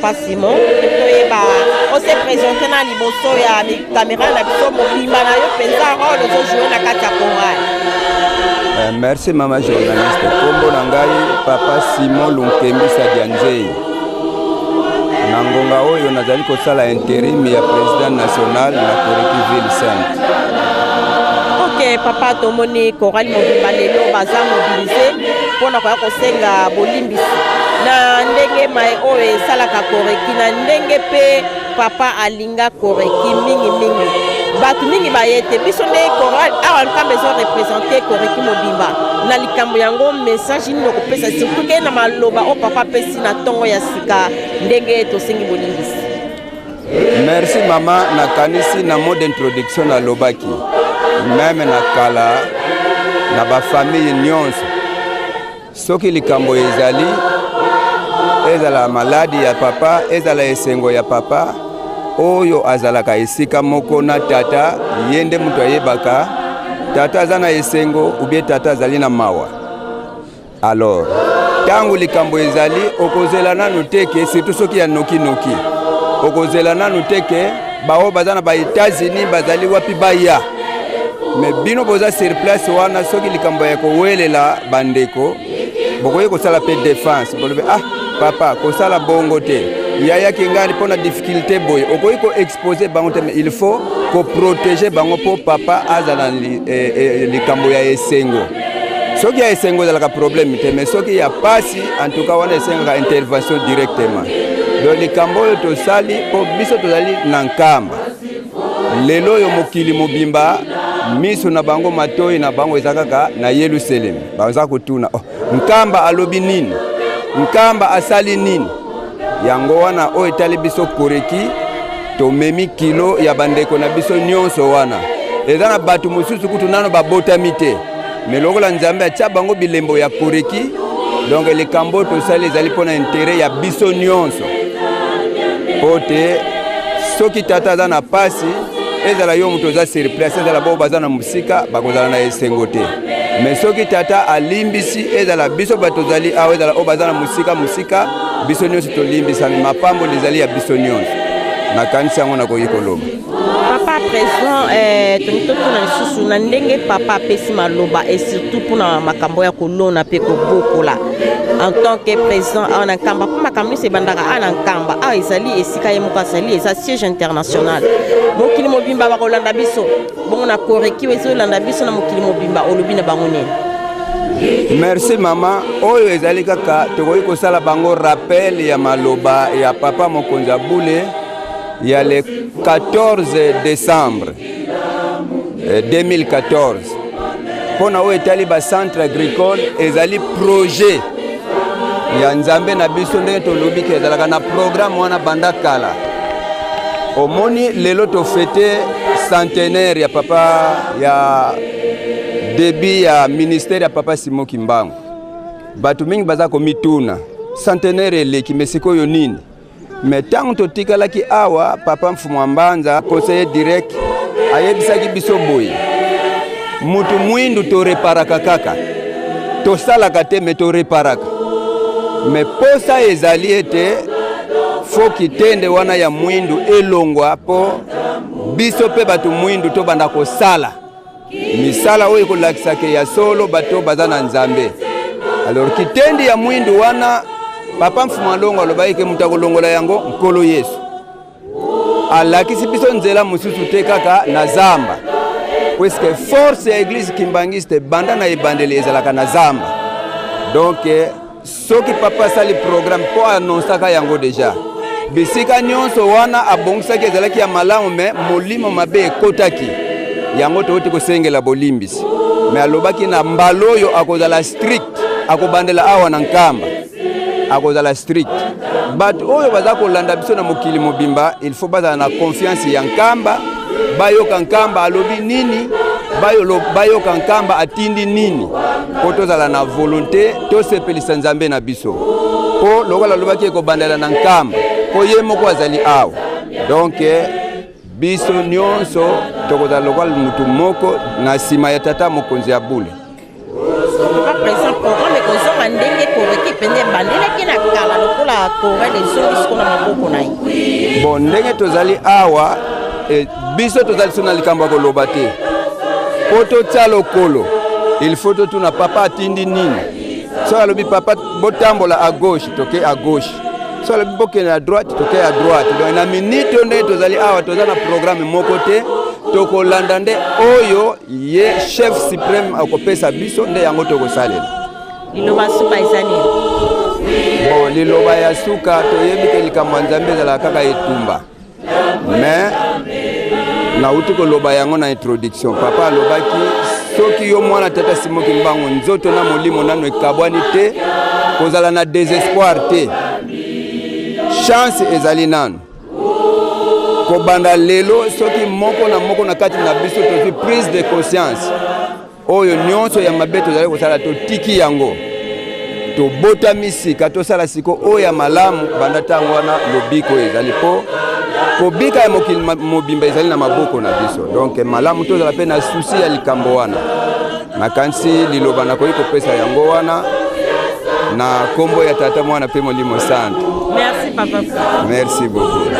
Papa Simon on s'est présenté dans liboso ya caméra na biso mobimba na yo penza rôle zo jouer na kati ya chorale. Merci mama journaliste. Kombo na ngai Papa Simon Lunkembi Sadianzei. Na ngonga oyo nazali kosala intérim ya président national na Koriki Ville Sainte. Ok papa tomoni chorale mobimba lelo baza mobiliser pona koya kosenga bolimbisi na ndenge mai oyo esalaka Koriki na ndenge pe papa alinga Koriki mingi batu mingi bayete biso nde chorale awa nkambe zo représenter Koriki mobimba na likambo yango message nino kopesa surtout ke na maloba o papa pesi na tongo ya sika ndenge tosengi bolimbisi. Merci mama na kanisi na mode introduction na lobaki même na kala na ba famille nyonso soki likambo ezali ezala maladi ya papa ezala esengo ya papa oyo azalaka esika moko na tata yende mutu ayebaka tata azana esengo ubie tata azali na mawa. Alors tangu likambo ezali okozela nanu teke surtout soki ya noki okozela nanu teke bao bazana ba États-Unis bazali wapi baya mais bino boza sur place wana soki likambo ya kowelela bandeko bokoye kosala pe défense bolobe papa kosala bongo te yaya kingani pona difficulté boy okoyi ko exposer bango te mais il faut ko protéger bango po papa azala likambo ya esengo soki ya esengo zalaka problème te mais soki ya pasi en tout cas wana esenga intervention directement donc likambo oyo tosali po biso tozali na nkamba lelo yo mokili mobimba miso na bango matoi na bango ezakaka na Yerusalem baza kutuna nkamba alobi nini nkamba asali nini yango wana o etali biso Koriki to memi kilo ya bandeko na biso nyonso wana ezana batu mususu kutu nano babotami te melokola nzambe atia bango bilembo ya Koriki donc likambo tosali ezali pona intérêt ya biso nyonso pote soki tata aza na pasi ezala yo mutu oza sur place ezala bo baza na musika bakozala na esengo te mais soki tata alimbisi ezala biso batozali awa ezala o baza na musika biso nyonso tolimbisami mapambo ezali ya biso nyonso nakanisi yango nakoki koloba. Papa président tomitoto na lisusu na ndenge papa apesi maloba et surtout mpona makambo ya kolona mpe kobokola en tant que président awa na nkamba mpo makambo nyonso ebandaka awa na nkamba awa ezali esika ye moko azali eza siège international mokili mobimba bakolanda biso bongo na Koriki ezolanda biso na mokili mobimba olobi na bango nini. Merci mama oyo ezali kaka tokoki kosala bango rappel ya maloba ya papa mokonzi ya bule ya le 14 décembre 2014 pona oyo etali ba centre agricole ezali projet ya nzambe na biso ndenge tolobi ke ezalaka na programme wana banda kala omoni lelo tofete centenaire ya papa ya début ya ministère ya papa Simon Kimbangu batu mingi baza komituna centenaire eleki mesiko yo nini mais tango totikalaki awa papa Mfumu Mbanza conseiller direct ayebisaki biso boye mutu mwindu to reparaka kaka to salaka te mais to reparaka mais posa ezali ete foki tende wana ya mwindu elongwa po biso pe batu mwindu to banda kosala misala oyo kolakisake ya solo bato baza na nzambe alors kitendi ya mwindu wana papa Mfumu alongo alobaki ke mutu akolongola yango nkolo Yesu alakisi biso nzela mususu te kaka na zamba puisque force ya église kimbangiste banda na ebandeli ezalaka na zamba donc soki papa sali programme po annonsaka yango déjà bisika nyonso wana abongisaki ezalaki ya malamu me molimo mabe ekotaki yango toti kosengela bolimbisi mais alobaki na mbalo oyo akozala strict akobandela awa na nkamba akozala strict but oyo baza kolanda biso na mokili mobimba il faut bazala na confiance ya nkamba bayoka nkamba alobi nini bayoka nkamba atindi nini po tozala na volonté tosepelisa nzambe na biso po lokola alobaki ekobandela na nkamba po ye moko azali awa donc biso nyonso tokozala lokola mutu moko na nsima ya tata mokonzi ya bule. kotanga ndenge koreki pende bandelaki na kala lokola korele ezongi siko na maboko na ye. Bon, ndenge tozali awa biso tozali so na likambo ya koloba te po totya lokolo il faut totuna papa atindi nini. So alobi papa botambola à gauche toke à gauche, so alobi bokende à droite toke à droite. Donc na minute ndenge tozali awa toza na programme moko te tokolanda nde oyo ye chef suprême akopesa biso nde yango tokosalela. Liloba suka ezali bon, liloba ya suka toyebi ke likambo ya Nzambe ezalaka kaka etumba, mais nauti koloba yango na introduction. Papa alobaki soki yo mwana tata Simoki Mbangu nzoto na molimo nano ekabwani te kozala na désespoir te, chance ezali nano kobanda lelo soki moko na moko na kati na biso tozwi prise de conscience oyo nyonso ya mabe tozali kosala totiki yango tobota misika tosala siko oyo ya malamu banda ntango wana lobiko ezali po kobika ya mokili mobimba ezali na maboko na biso. Donc malamu tozala pe na susi ya likambo wana nakanisi liloba nakoki kopesa yango wana na kombo ya tata mwana pe molimo santo. Merci papa. Merci beaucoup.